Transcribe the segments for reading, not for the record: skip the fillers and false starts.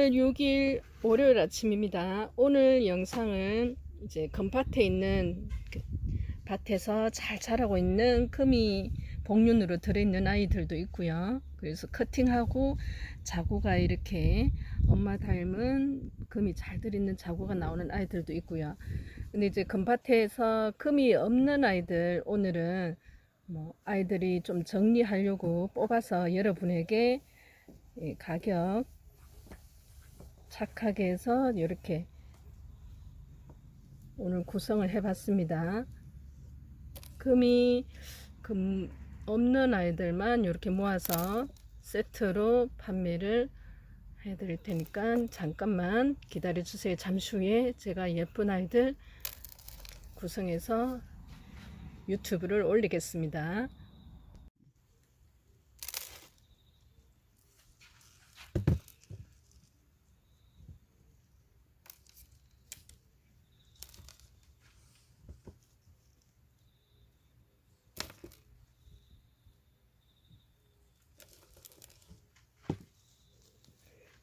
6일 월요일 아침입니다. 오늘 영상은 이제 건밭에 있는 밭에서 잘 자라고 있는 금이 복륜으로 들어있는 아이들도 있고요. 그래서 커팅하고 자구가 이렇게 엄마 닮은 금이 잘 들어있는 자구가 나오는 아이들도 있고요. 근데 이제 건밭에서 금이 없는 아이들, 오늘은 아이들이 좀 정리하려고 뽑아서 여러분에게 가격 착하게 해서 이렇게 오늘 구성을 해봤습니다. 금이 없는 아이들만 이렇게 모아서 세트로 판매를 해드릴 테니까 잠깐만 기다려 주세요. 잠시 후에 제가 예쁜 아이들 구성해서 유튜브를 올리겠습니다.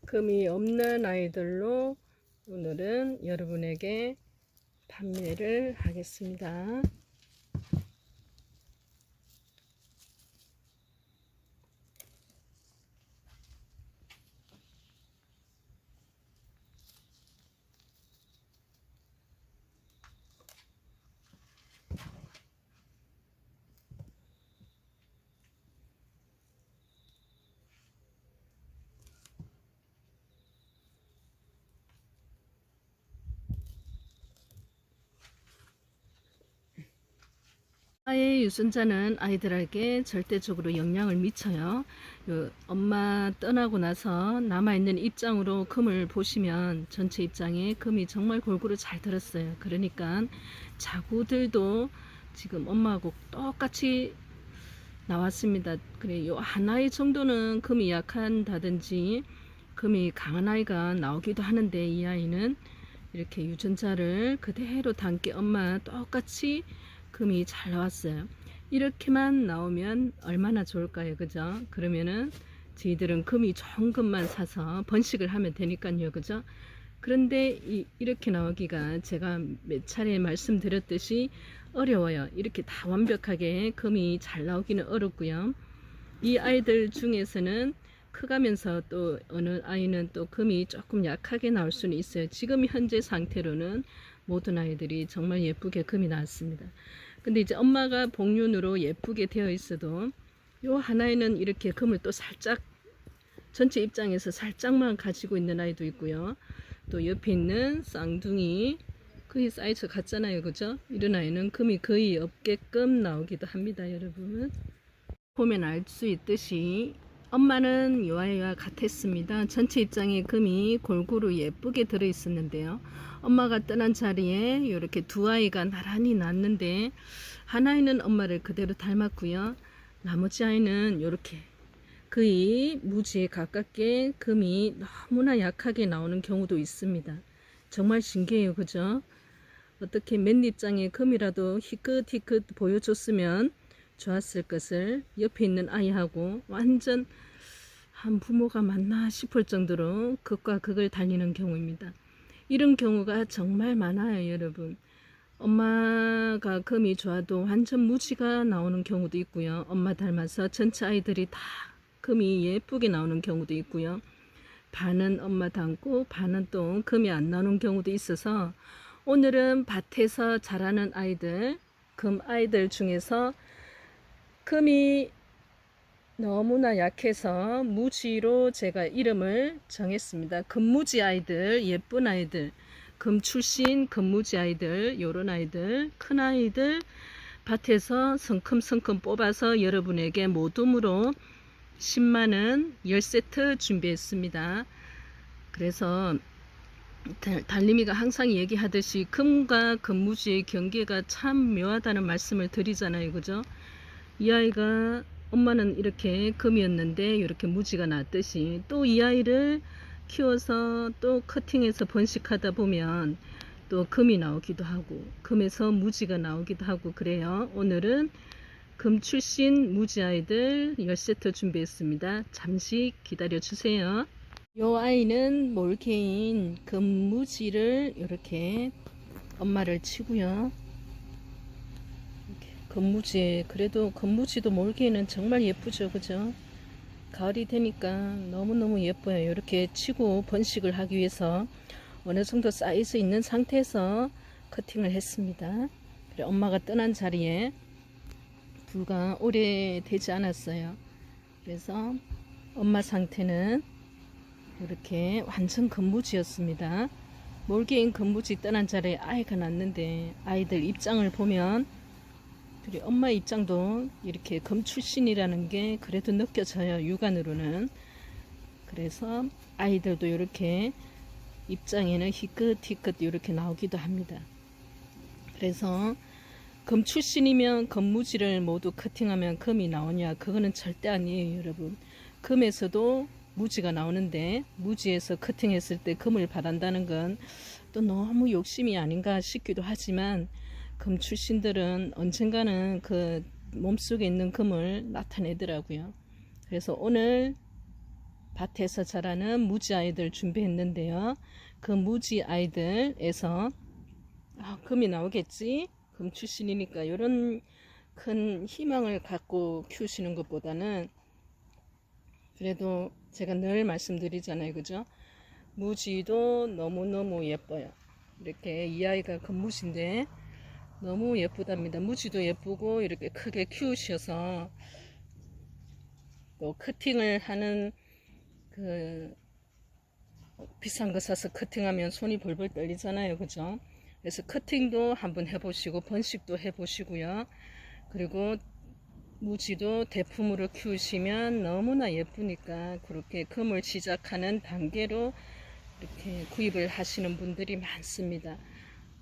금이 없는 아이들로 오늘은 여러분에게 판매를 하겠습니다. 엄마의 유전자는 아이들에게 절대적으로 영향을 미쳐요. 엄마 떠나고 나서 남아있는 입장으로 금을 보시면 전체 입장에 금이 정말 골고루 잘 들었어요. 그러니까 자구들도 지금 엄마하고 똑같이 나왔습니다. 그래, 요 하나의 정도는 금이 약한다든지 금이 강한 아이가 나오기도 하는데, 이 아이는 이렇게 유전자를 그대로 담게 엄마 똑같이 금이 잘 나왔어요. 이렇게만 나오면 얼마나 좋을까요, 그죠? 그러면은 저희들은 금이 좋은 금만 사서 번식을 하면 되니까요, 그죠? 그런데 이렇게 나오기가 제가 몇 차례 말씀드렸듯이 어려워요. 이렇게 다 완벽하게 금이 잘 나오기는 어렵고요. 이 아이들 중에서는 커가면서 또 어느 아이는 또 금이 조금 약하게 나올 수는 있어요. 지금 현재 상태로는 모든 아이들이 정말 예쁘게 금이 나왔습니다. 근데 이제 엄마가 복륜으로 예쁘게 되어 있어도 요 하나에는 이렇게 금을 또 살짝 전체 입장에서 살짝만 가지고 있는 아이도 있고요. 또 옆에 있는 쌍둥이 거의 사이즈 같잖아요, 그죠? 이런 아이는 금이 거의 없게끔 나오기도 합니다, 여러분. 보면 알 수 있듯이 엄마는 요 아이와 같았습니다. 전체 입장에 금이 골고루 예쁘게 들어 있었는데요. 엄마가 떠난 자리에 이렇게 두 아이가 나란히 났는데, 한 아이는 엄마를 그대로 닮았고요. 나머지 아이는 이렇게 거의 무지에 가깝게 금이 너무나 약하게 나오는 경우도 있습니다. 정말 신기해요, 그죠? 어떻게 맨입장에 금이라도 희끗희끗 보여줬으면 좋았을 것을 옆에 있는 아이하고 완전 한 부모가 맞나 싶을 정도로 극과 극을 달리는 경우입니다. 이런 경우가 정말 많아요, 여러분. 엄마가 금이 좋아도 완전 무지가 나오는 경우도 있고요. 엄마 닮아서 전체 아이들이 다 금이 예쁘게 나오는 경우도 있고요. 반은 엄마 닮고 반은 또 금이 안 나오는 경우도 있어서, 오늘은 밭에서 자라는 아이들, 금 아이들 중에서 금이 너무나 약해서 무지로 제가 이름을 정했습니다. 금무지 아이들, 예쁜 아이들, 금 출신 금무지 아이들, 요런 아이들, 큰 아이들 밭에서 성큼성큼 뽑아서 여러분에게 모둠으로 10만원 10세트 준비했습니다. 그래서 달님이가 항상 얘기하듯이 금과 금무지의 경계가 참 묘하다는 말씀을 드리잖아요, 그죠? 이 아이가 엄마는 이렇게 금이었는데 이렇게 무지가 났듯이, 또 이 아이를 키워서 또 커팅해서 번식하다 보면 또 금이 나오기도 하고 금에서 무지가 나오기도 하고 그래요. 오늘은 금 출신 무지 아이들 10세트 준비했습니다. 잠시 기다려 주세요. 요 아이는 몰개인 금무지를 이렇게 엄마를 치고요. 금무지, 그래도 금무지도 몰개인은 정말 예쁘죠, 그죠? 가을이 되니까 너무너무 예뻐요. 이렇게 치고 번식을 하기 위해서 어느 정도 사이즈 있는 상태에서 커팅을 했습니다. 그래, 엄마가 떠난 자리에 불과 오래 되지 않았어요. 그래서 엄마 상태는 이렇게 완전 금무지였습니다. 몰개인 금무지 떠난 자리에 아이가 났는데 아이들 입장을 보면 그리고 엄마 입장도 이렇게 금 출신이라는 게 그래도 느껴져요. 육안으로는. 그래서 아이들도 이렇게 입장에는 희끗희끗 이렇게 나오기도 합니다. 그래서 금 출신이면 금무지를 모두 커팅하면 금이 나오냐? 그거는 절대 아니에요, 여러분. 금에서도 무지가 나오는데 무지에서 커팅했을 때 금을 바란다는 건 또 너무 욕심이 아닌가 싶기도 하지만 금 출신들은 언젠가는 그 몸속에 있는 금을 나타내더라고요. 그래서 오늘 밭에서 자라는 무지 아이들 준비했는데요. 그 무지 아이들에서 금이 나오겠지? 금 출신이니까 이런 큰 희망을 갖고 키우시는 것보다는 그래도 제가 늘 말씀드리잖아요. 그죠? 무지도 너무너무 예뻐요. 이렇게 이 아이가 금무지인데 너무 예쁘답니다. 무지도 예쁘고 이렇게 크게 키우셔서 또 커팅을 하는 그 비싼 거 사서 커팅하면 손이 벌벌 떨리잖아요. 그죠? 그래서 커팅도 한번 해보시고 번식도 해보시고요. 그리고 무지도 대품으로 키우시면 너무나 예쁘니까 그렇게 금을 시작하는 단계로 이렇게 구입을 하시는 분들이 많습니다.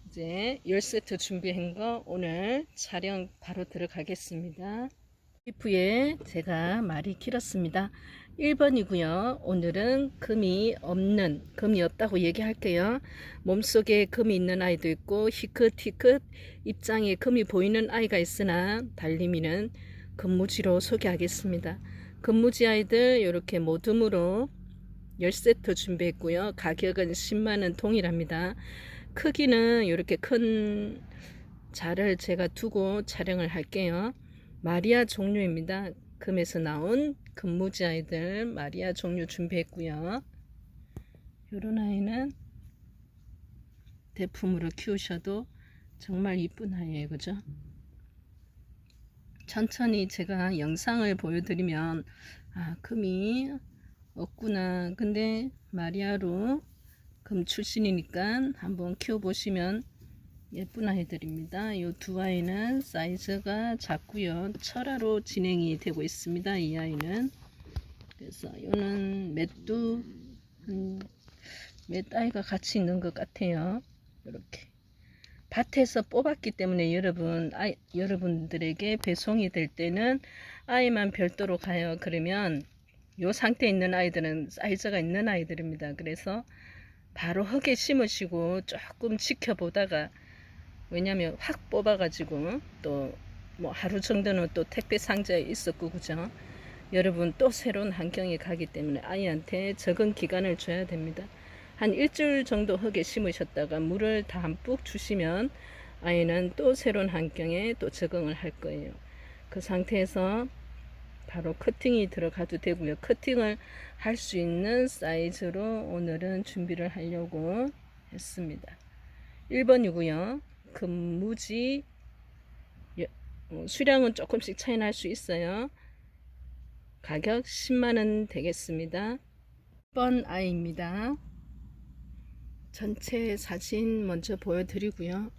이제 10세트 준비한 거 오늘 촬영 바로 들어가겠습니다. 리프에 제가 말이 길었습니다. 1번이고요. 오늘은 금이 없다고 얘기할게요. 몸속에 금이 있는 아이도 있고 희끗희끗 입장에 금이 보이는 아이가 있으나 달림이는 금무지로 소개하겠습니다. 금무지 아이들 이렇게 모둠으로 10세트 준비했고요. 가격은 10만원 동일합니다. 크기는 이렇게 큰 자를 제가 두고 촬영을 할게요. 마리아 종류입니다. 금에서 나온 금무지 아이들 마리아 종류 준비했고요. 요런 아이는 대품으로 키우셔도 정말 이쁜 아이예요. 그죠? 천천히 제가 영상을 보여드리면 금이 없구나. 근데 마리아로 금 출신이니까 한번 키워보시면 예쁜 아이들입니다. 이 두 아이는 사이즈가 작고요. 철화로 진행이 되고 있습니다. 이 아이는. 그래서 이거는 몇 아이가 같이 있는 것 같아요. 이렇게 밭에서 뽑았기 때문에 여러분들에게 배송이 될 때는 아이만 별도로 가요. 그러면 이 상태에 있는 아이들은 사이즈가 있는 아이들입니다. 그래서 바로 흙에 심으시고 조금 지켜보다가 왜냐면 확 뽑아가지고 또 뭐 하루 정도는 또 택배 상자에 있었고 그죠? 여러분 또 새로운 환경에 가기 때문에 아이한테 적응 기간을 줘야 됩니다. 한 일주일 정도 흙에 심으셨다가 물을 담뿍 주시면 아이는 또 새로운 환경에 또 적응을 할 거예요. 그 상태에서 바로 커팅이 들어가도 되고요. 커팅을 할 수 있는 사이즈로 오늘은 준비를 하려고 했습니다. 1번이고요. 금무지 수량은 조금씩 차이 날 수 있어요. 가격 10만원 되겠습니다. 1번 아이입니다. 전체 사진 먼저 보여드리고요.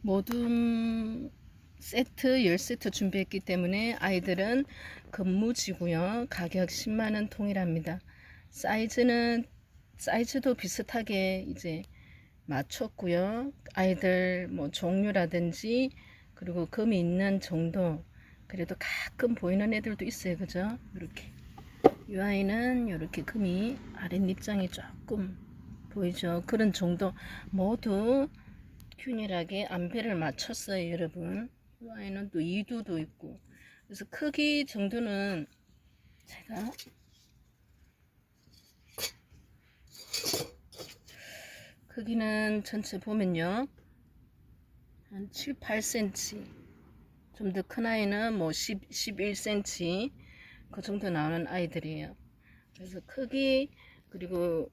모두 세트 10세트 준비했기 때문에 아이들은 금무지고요. 가격 10만원 통일합니다. 사이즈도 비슷하게 이제 맞췄고요. 아이들 뭐 종류라든지 그리고 금이 있는 정도 그래도 가끔 보이는 애들도 있어요. 그죠? 이렇게. 이 아이는 이렇게 금이 아랫입장이 조금 보이죠? 그런 정도 모두 균일하게 안배를 맞췄어요. 여러분. 이 아이는 또 이두도 있고. 그래서 크기 정도는 제가 크기는 전체 보면요. 한 7, 8cm. 좀 더 큰 아이는 뭐 11cm. 그 정도 나오는 아이들이에요. 그래서 크기, 그리고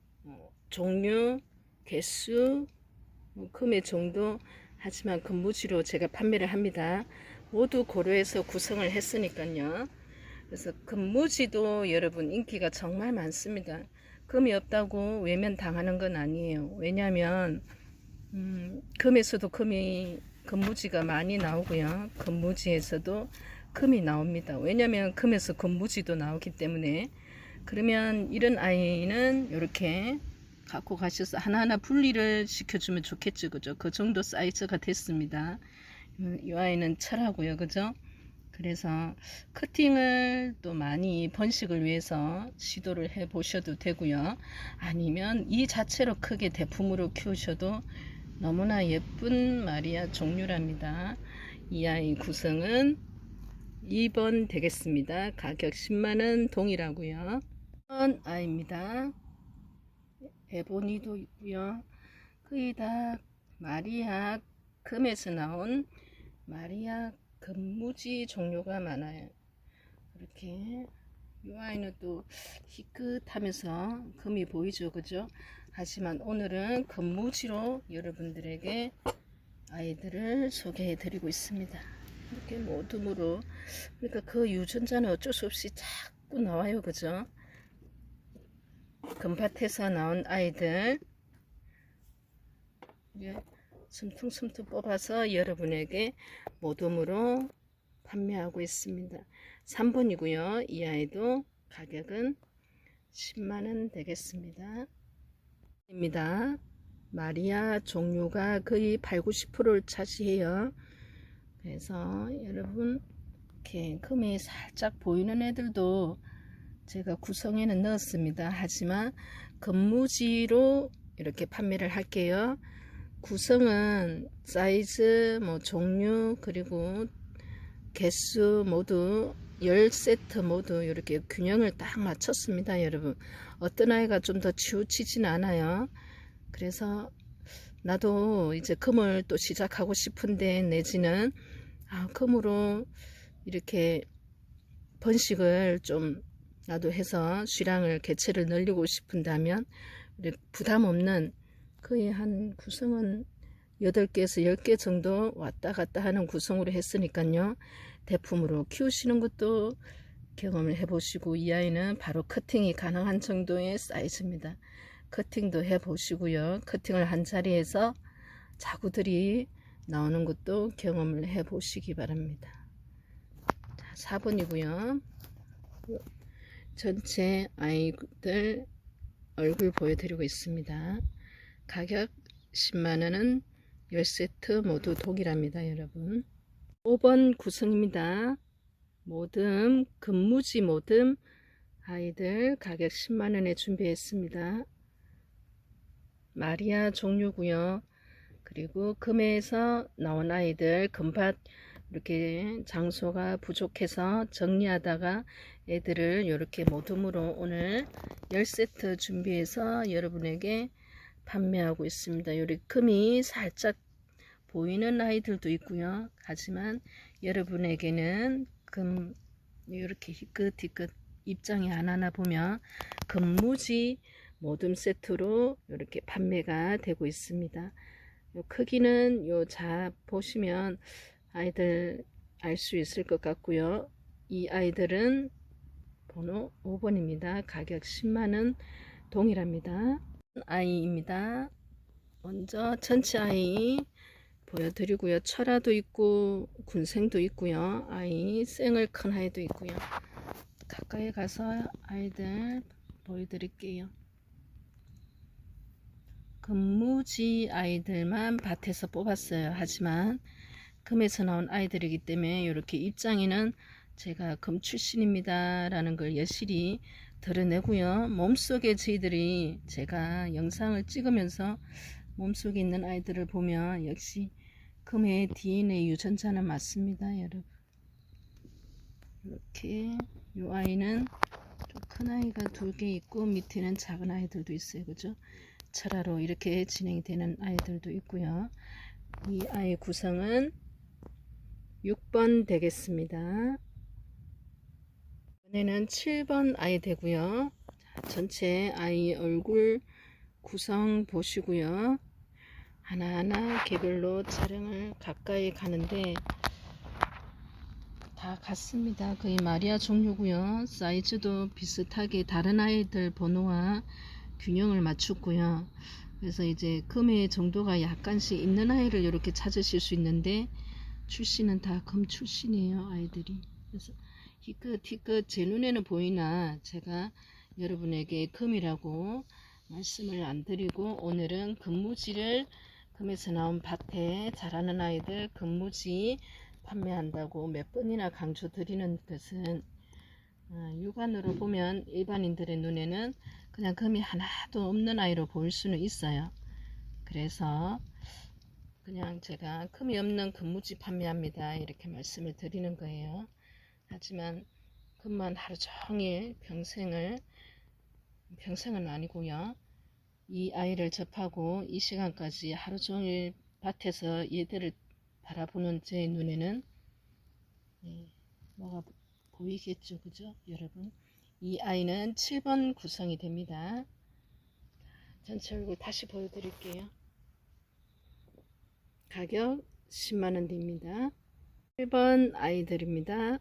종류, 개수, 금의 정도, 하지만 금무지로 제가 판매를 합니다. 모두 고려해서 구성을 했으니까요. 그래서 금무지도 여러분 인기가 정말 많습니다. 금이 없다고 외면 당하는 건 아니에요. 왜냐하면 금에서도 금무지가 많이 나오고요. 금무지에서도 금이 나옵니다. 왜냐하면 금에서 금무지도 나오기 때문에. 그러면 이런 아이는 이렇게 갖고 가셔서 하나하나 분리를 시켜주면 좋겠죠. 그죠? 그 정도 사이즈가 됐습니다. 이 아이는 철하고요. 그죠? 그래서 커팅을 또 많이 번식을 위해서 시도를 해 보셔도 되고요. 아니면 이 자체로 크게 대품으로 키우셔도 너무나 예쁜 마리아 종류랍니다. 이 아이 구성은 2번 되겠습니다. 가격 10만원 동일하고요. 2번 아이입니다. 에보니도 있고요. 거의 다 마리아 금에서 나온 마리아 금무지 종류가 많아요. 이렇게 이 아이는 또 희끗하면서 금이 보이죠. 그죠? 하지만 오늘은 금무지로 여러분들에게 아이들을 소개해 드리고 있습니다. 이렇게 모둠으로. 그러니까 그 유전자는 어쩔 수 없이 자꾸 나와요. 그죠? 금밭에서 나온 아이들 숨퉁숨퉁 뽑아서 여러분에게 모둠으로 판매하고 있습니다. 3번이고요. 이 아이도 가격은 10만원 되겠습니다. 입니다. 마리아 종류가 거의 8, 90%를 차지해요. 그래서 여러분 이렇게 금이 살짝 보이는 애들도 제가 구성에는 넣었습니다. 하지만 금무지로 이렇게 판매를 할게요. 구성은 사이즈, 종류, 그리고 개수 모두 10세트 모두 이렇게 균형을 딱 맞췄습니다. 여러분, 어떤 아이가 좀 더 치우치진 않아요. 그래서 나도 이제 금을 또 시작하고 싶은데, 내지는 금으로 이렇게 번식을 좀 나도 해서 수량을 개체를 늘리고 싶은다면 부담 없는, 거의 한 구성은 8개에서 10개 정도 왔다 갔다 하는 구성으로 했으니까요. 대품으로 키우시는 것도 경험을 해보시고, 이 아이는 바로 커팅이 가능한 정도의 사이즈입니다. 커팅도 해보시고요. 커팅을 한 자리에서 자구들이 나오는 것도 경험을 해보시기 바랍니다. 자, 4번이고요. 전체 아이들 얼굴 보여드리고 있습니다. 가격 10만원은 10세트 모두 동일합니다. 여러분. 5번 구성입니다. 모듬, 금무지 모듬 아이들 가격 10만원에 준비했습니다. 마리아 종류고요. 그리고 금에서 나온 아이들, 금밭 이렇게 장소가 부족해서 정리하다가 애들을 이렇게 모둠으로 오늘 10세트 준비해서 여러분에게 판매하고 있습니다. 요리 금이 살짝 보이는 아이들도 있고요. 하지만 여러분에게는 금 이렇게 희끗희끗 입장이 안 하나 보면 금무지 모둠 세트로 이렇게 판매가 되고 있습니다. 요 크기는 자 보시면 아이들 알 수 있을 것 같고요. 이 아이들은 번호 5번입니다. 가격 10만원 동일합니다. 아이입니다. 먼저 전체 아이 보여드리고요. 철화도 있고 군생도 있고요. 아이 생을 큰 아이도 있고요. 가까이 가서 아이들 보여드릴게요. 금무지 아이들만 밭에서 뽑았어요. 하지만 금에서 나온 아이들이기 때문에 이렇게 입장에는 제가 금 출신입니다 라는 걸 여실히 드러내고요. 몸속에 저희들이 제가 영상을 찍으면서 몸속에 있는 아이들을 보면 역시 금의 DNA 유전자는 맞습니다, 여러분. 이렇게 이 아이는 좀 큰 아이가 2개 있고 밑에는 작은 아이들도 있어요, 그죠? 철화로 이렇게 진행이 되는 아이들도 있고요. 이 아이 구성은 6번 되겠습니다. 이번에는 7번 아이 되고요. 전체 아이 얼굴 구성 보시고요. 하나하나 개별로 촬영을 가까이 가는데 다 같습니다. 거의 마리아 종류고요. 사이즈도 비슷하게 다른 아이들 번호와 균형을 맞췄고요. 그래서 이제 금의 정도가 약간씩 있는 아이를 이렇게 찾으실 수 있는데 출신은 다 금 출신이에요, 아이들이. 그래서 희끗 제 눈에는 보이나 제가 여러분에게 금이라고 말씀을 안 드리고 오늘은 금무지를 금에서 나온 밭에 자라는 아이들 금무지 판매한다고 몇 번이나 강조 드리는 것은 육안으로 보면 일반인들의 눈에는 그냥 금이 하나도 없는 아이로 보일 수는 있어요. 그래서 그냥 제가 금이 없는 금무지 판매합니다 이렇게 말씀을 드리는 거예요. 하지만 금만 하루 종일 평생은 아니고요. 이 아이를 접하고 이 시간까지 하루 종일 밭에서 얘들을 바라보는 제 눈에는 뭐가 보이겠죠, 그죠, 여러분? 이 아이는 7번 구성이 됩니다. 전체 얼굴 다시 보여드릴게요. 가격 10만원 됩니다. 1번 아이들입니다.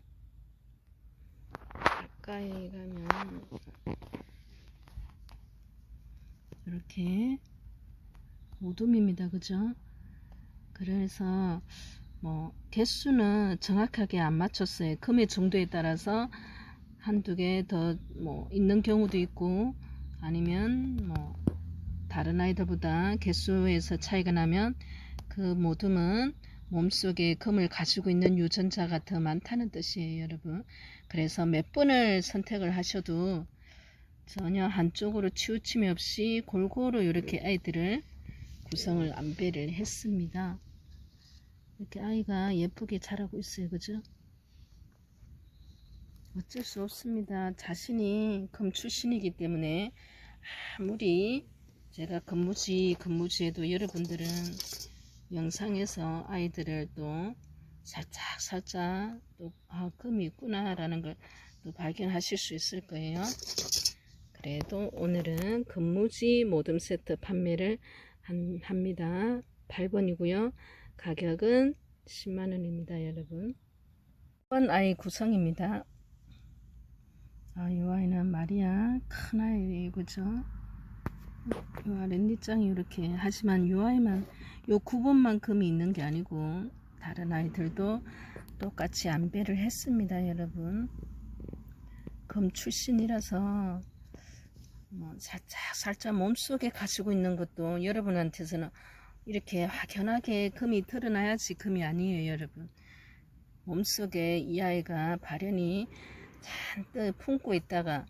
가까이 가면 이렇게 오둠입니다, 그죠? 그래서 뭐 개수는 정확하게 안 맞췄어요. 금의 정도에 따라서 한두 개 더 뭐 있는 경우도 있고 아니면 뭐 다른 아이들보다 개수에서 차이가 나면 그 모둠은 몸속에 금을 가지고 있는 유전자가 더 많다는 뜻이에요, 여러분. 그래서 몇 번을 선택을 하셔도 전혀 한쪽으로 치우침이 없이 골고루 이렇게 아이들을 구성을 안배를 했습니다. 이렇게 아이가 예쁘게 자라고 있어요, 그죠? 어쩔 수 없습니다. 자신이 금 출신이기 때문에 아무리 제가 금무지에도 여러분들은 영상에서 아이들을 또 살짝 또 금이 있구나 라는 걸 또 발견하실 수 있을 거예요. 그래도 오늘은 금무지 모듬 세트 판매를 합니다. 8번이고요. 가격은 10만원입니다, 여러분. 1번 아이 구성입니다. 이 아이는 마리아 큰 아이예요, 그죠? 요 랜디짱이 이렇게 하지만 요 아이만 요 9번만 금이 있는 게 아니고 다른 아이들도 똑같이 안배를 했습니다, 여러분. 금 출신이라서 뭐 살짝 몸속에 가지고 있는 것도 여러분한테서는 이렇게 확연하게 금이 드러나야지 금이 아니에요, 여러분. 몸속에 이 아이가 발현이 잔뜩 품고 있다가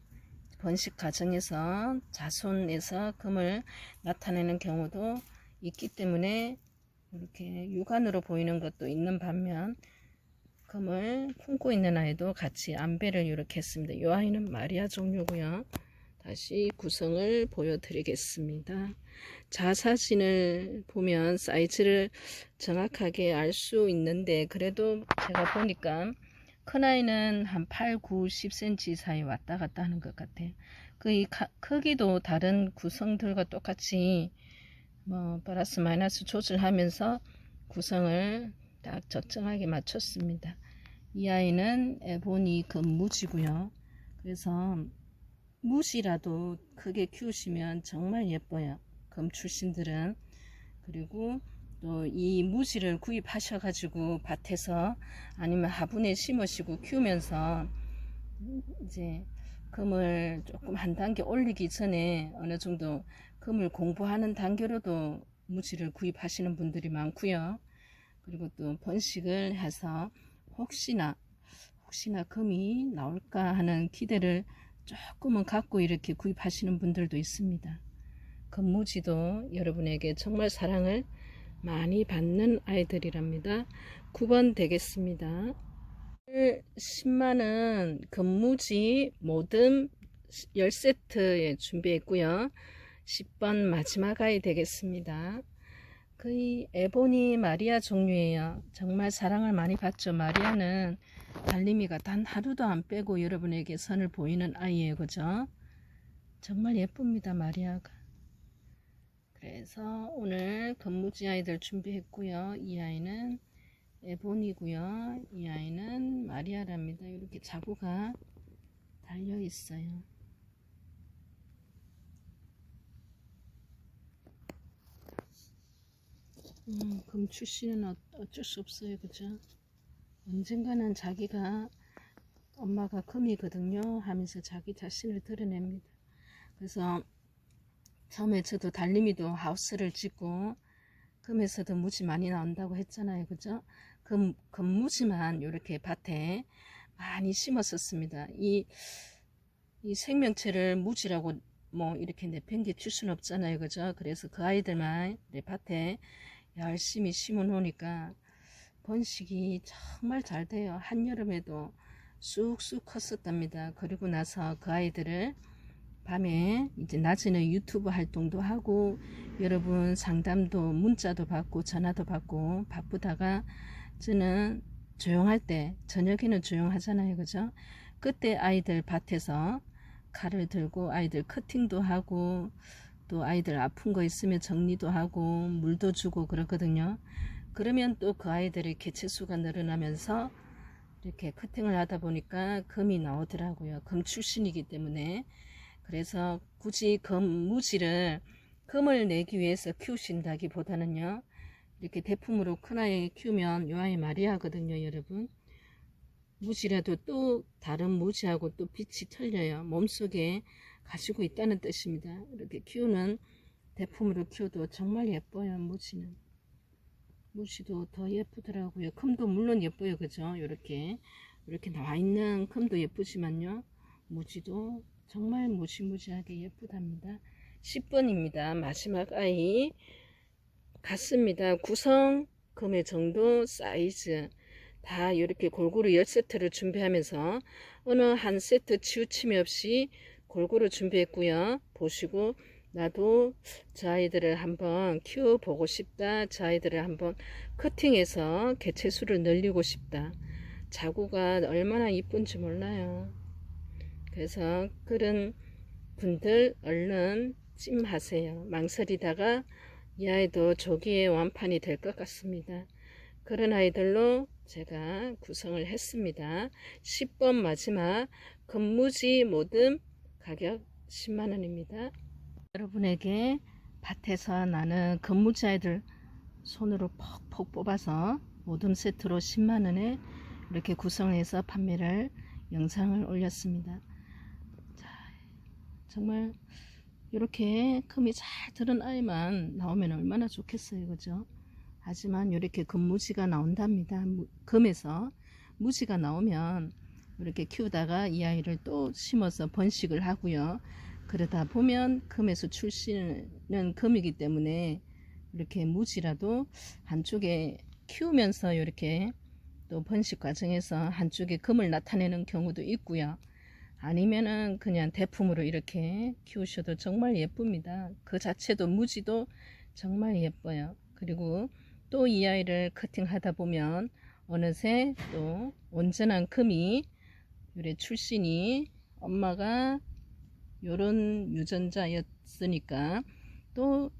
번식 과정에서 자손에서 금을 나타내는 경우도 있기 때문에 이렇게 육안으로 보이는 것도 있는 반면 금을 품고 있는 아이도 같이 안배를 이렇게 했습니다. 이 아이는 마리아 종류고요. 다시 구성을 보여드리겠습니다. 자사진을 보면 사이즈를 정확하게 알 수 있는데 그래도 제가 보니까 큰 아이는 한 8, 9, 10cm 사이 왔다 갔다 하는 것 같아요. 그 이 크기도 다른 구성들과 똑같이 뭐 플러스 마이너스 조절하면서 구성을 딱 적정하게 맞췄습니다. 이 아이는 에보니 금무지고요. 그래서 무지라도 크게 키우시면 정말 예뻐요, 금 출신들은. 그리고 또 이 무지를 구입하셔 가지고 밭에서 아니면 화분에 심으시고 키우면서 이제 금을 조금 한 단계 올리기 전에 어느 정도 금을 공부하는 단계로도 무지를 구입하시는 분들이 많고요. 그리고 또 번식을 해서 혹시나 금이 나올까 하는 기대를 조금은 갖고 이렇게 구입하시는 분들도 있습니다. 금무지도 여러분에게 정말 사랑을 많이 받는 아이들이랍니다. 9번 되겠습니다. 10만원 금무지 모듬 10세트 준비했고요. 10번 마지막 아이 되겠습니다. 거의 에보니 마리아 종류예요. 정말 사랑을 많이 받죠. 마리아는 달림이가 단 하루도 안 빼고 여러분에게 선을 보이는 아이예요. 그죠? 정말 예쁩니다. 마리아가. 그래서 오늘 금무지 아이들 준비했고요. 이 아이는 에보니고요. 이 아이는 마리아랍니다. 이렇게 자구가 달려 있어요. 금 출시는 어쩔 수 없어요. 그죠? 언젠가는 자기가 엄마가 금이거든요 하면서 자기 자신을 드러냅니다. 그래서 처음에 저도 달림이도 하우스를 짓고 금에서도 무지 많이 나온다고 했잖아요. 그죠? 금무지만 이렇게 밭에 많이 심었었습니다. 이 생명체를 무지라고 뭐 이렇게 내팽개칠 수는 없잖아요. 그죠? 그래서 그 아이들만 내 밭에 열심히 심어 놓으니까 번식이 정말 잘 돼요. 한여름에도 쑥쑥 컸었답니다. 그리고 나서 그 아이들을 밤에 이제 낮에는 유튜브 활동도 하고 여러분 상담도 문자도 받고 전화도 받고 바쁘다가 저는 조용할 때 저녁에는 조용하잖아요. 그죠? 그때 아이들 밭에서 칼을 들고 아이들 커팅도 하고 또 아이들 아픈 거 있으면 정리도 하고 물도 주고 그러거든요. 그러면 또 그 아이들의 개체수가 늘어나면서 이렇게 커팅을 하다 보니까 금이 나오더라고요. 금 출신이기 때문에. 그래서 굳이 금무지를 금을 내기 위해서 키우신다기보다는요. 이렇게 대품으로 큰 아이 키우면 이 아이 마리아거든요. 여러분. 무지라도 또 다른 무지하고 또 빛이 틀려요. 몸속에 가지고 있다는 뜻입니다. 이렇게 키우는 대품으로 키워도 정말 예뻐요. 무지는. 무지도 더 예쁘더라고요. 금도 물론 예뻐요. 그죠? 이렇게 나와 있는 금도 예쁘지만요. 무지도 정말 무지무지하게 예쁘답니다. 10번입니다. 마지막 아이 같습니다. 구성, 금의 정도, 사이즈 다 이렇게 골고루 10세트를 준비하면서 어느 한 세트 치우침이 없이 골고루 준비했고요. 보시고 나도 저 아이들을 한번 키워보고 싶다. 저 아이들을 한번 커팅해서 개체수를 늘리고 싶다. 자구가 얼마나 이쁜지 몰라요. 그래서 그런 분들 얼른 찜하세요. 망설이다가 이 아이도 조기에 완판이 될 것 같습니다. 그런 아이들로 제가 구성을 했습니다. 10번 마지막 금무지 모듬 가격 10만원입니다. 여러분에게 밭에서 나는 금무지 아이들 손으로 퍽퍽 뽑아서 모듬 세트로 10만원에 이렇게 구성해서 판매를 영상을 올렸습니다. 자, 정말 이렇게 금이 잘 들은 아이만 나오면 얼마나 좋겠어요. 그죠? 하지만 이렇게 금무지가 나온답니다. 금에서 무지가 나오면 이렇게 키우다가 이 아이를 또 심어서 번식을 하고요. 그러다 보면 금에서 출시는 금이기 때문에 이렇게 무지라도 한쪽에 키우면서 이렇게 또 번식 과정에서 한쪽에 금을 나타내는 경우도 있고요. 아니면은 그냥 대품으로 이렇게 키우셔도 정말 예쁩니다. 그 자체도 무지도 정말 예뻐요. 그리고 또 이 아이를 커팅하다 보면 어느새 또 온전한 금이 요래 출신이 엄마가 요런 유전자였으니까 또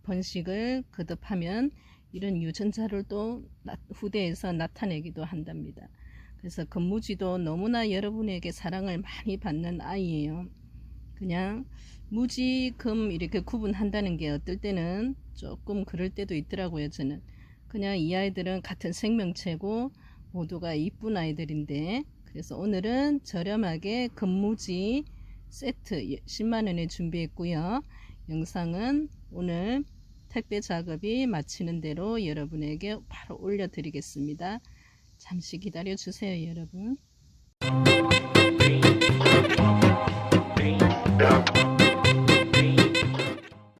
번식을 거듭하면 이런 유전자를 또 후대에서 나타내기도 한답니다. 그래서 금무지도 너무나 여러분에게 사랑을 많이 받는 아이예요. 그냥 무지, 금 이렇게 구분한다는 게 어떨 때는 조금 그럴 때도 있더라고요. 저는 그냥 이 아이들은 같은 생명체고 모두가 이쁜 아이들인데, 그래서 오늘은 저렴하게 금무지 세트 10만원에 준비했고요. 영상은 오늘 택배 작업이 마치는 대로 여러분에게 바로 올려드리겠습니다. 잠시 기다려 주세요, 여러분.